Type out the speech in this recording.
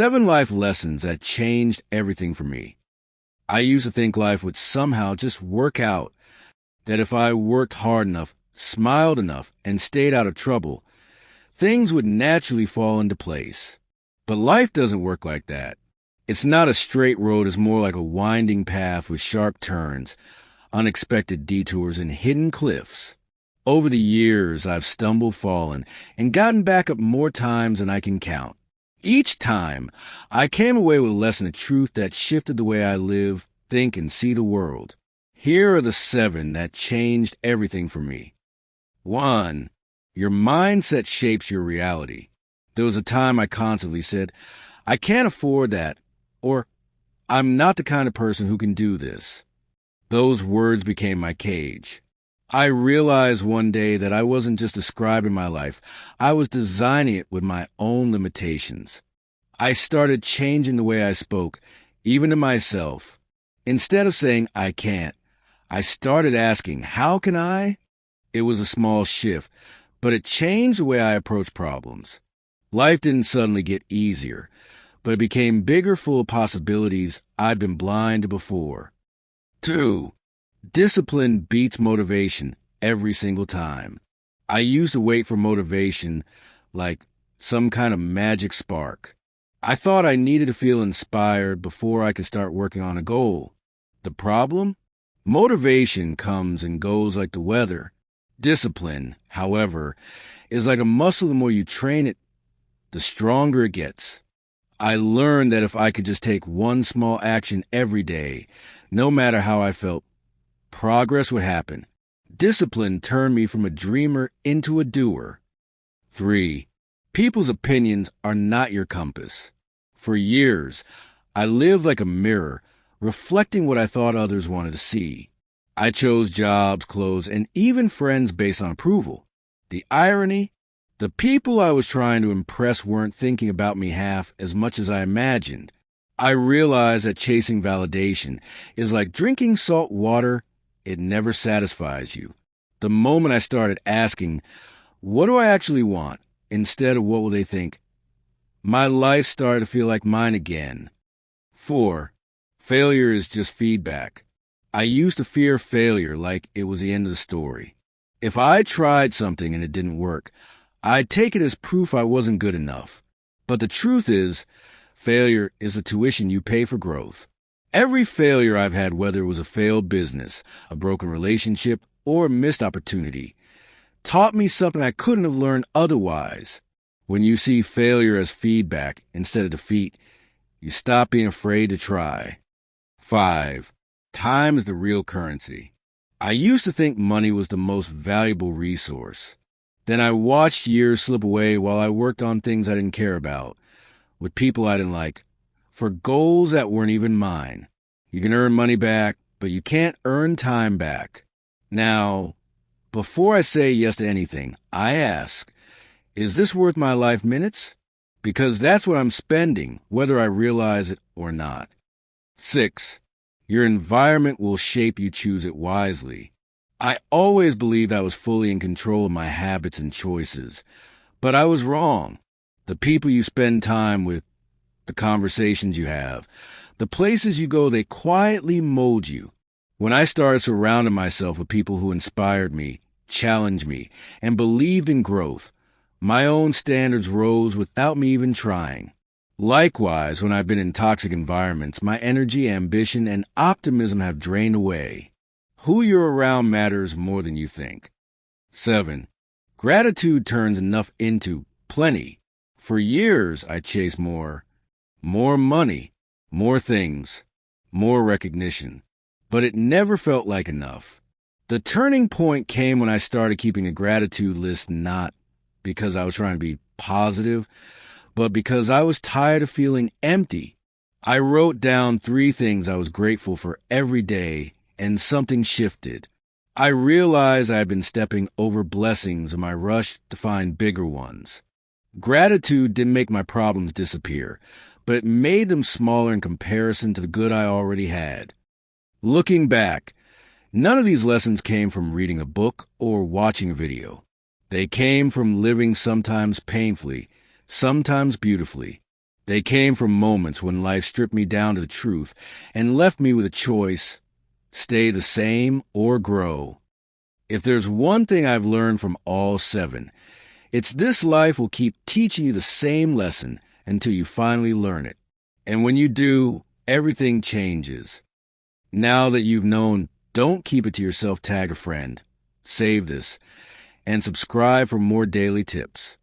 7 life lessons that changed everything for me. I used to think life would somehow just work out, that if I worked hard enough, smiled enough, and stayed out of trouble, things would naturally fall into place. But life doesn't work like that. It's not a straight road, it's more like a winding path with sharp turns, unexpected detours, and hidden cliffs. Over the years, I've stumbled, fallen, and gotten back up more times than I can count. Each time, I came away with a lesson of truth that shifted the way I live, think, and see the world. Here are the 7 that changed everything for me. 1. Your mindset shapes your reality. There was a time I constantly said, I can't afford that, or I'm not the kind of person who can do this. Those words became my cage. I realized one day that I wasn't just describing my life, I was designing it with my own limitations. I started changing the way I spoke, even to myself. Instead of saying, I can't, I started asking, how can I? It was a small shift, but it changed the way I approach problems. Life didn't suddenly get easier, but it became bigger, full of possibilities I'd been blind to before. 2. Discipline beats motivation every single time. I used to wait for motivation like some kind of magic spark. I thought I needed to feel inspired before I could start working on a goal. The problem? Motivation comes and goes like the weather. Discipline, however, is like a muscle. The more you train it, the stronger it gets. I learned that if I could just take one small action every day, no matter how I felt, progress would happen. Discipline turned me from a dreamer into a doer. 3. People's opinions are not your compass. For years, I lived like a mirror, reflecting what I thought others wanted to see. I chose jobs, clothes, and even friends based on approval. The irony? The people I was trying to impress weren't thinking about me half as much as I imagined. I realized that chasing validation is like drinking salt water. It never satisfies you. The moment I started asking, what do I actually want, instead of what will they think, my life started to feel like mine again. 4. Failure is just feedback. I used to fear failure like it was the end of the story. If I tried something and it didn't work, I'd take it as proof I wasn't good enough. But the truth is, failure is a tuition you pay for growth. Every failure I've had, whether it was a failed business, a broken relationship, or a missed opportunity, taught me something I couldn't have learned otherwise. When you see failure as feedback instead of defeat, you stop being afraid to try. 5. Time is the real currency. I used to think money was the most valuable resource. Then I watched years slip away while I worked on things I didn't care about, with people I didn't like, for goals that weren't even mine. You can earn money back, but you can't earn time back. Now, before I say yes to anything, I ask, is this worth my life minutes? Because that's what I'm spending, whether I realize it or not. 6. Your environment will shape you. Choose it wisely. I always believed I was fully in control of my habits and choices, but I was wrong. The people you spend time with, the conversations you have, the places you go, they quietly mold you. When I started surrounding myself with people who inspired me, challenged me, and believed in growth, my own standards rose without me even trying. Likewise, when I've been in toxic environments, my energy, ambition, and optimism have drained away. Who you're around matters more than you think. 7. Gratitude turns enough into plenty. For years, I chased more money, more things, more recognition, but it never felt like enough. The turning point came when I started keeping a gratitude list, not because I was trying to be positive, but because I was tired of feeling empty. I wrote down 3 things I was grateful for every day, and something shifted. I realized I had been stepping over blessings in my rush to find bigger ones. Gratitude didn't make my problems disappear, but it made them smaller in comparison to the good I already had. Looking back, none of these lessons came from reading a book or watching a video. They came from living, sometimes painfully, sometimes beautifully. They came from moments when life stripped me down to the truth and left me with a choice: stay the same or grow. If there's one thing I've learned from all 7, it's this: life will keep teaching you the same lesson until you finally learn it. And when you do, everything changes. Now that you've known, don't keep it to yourself. Tag a friend. Save this and subscribe for more daily tips.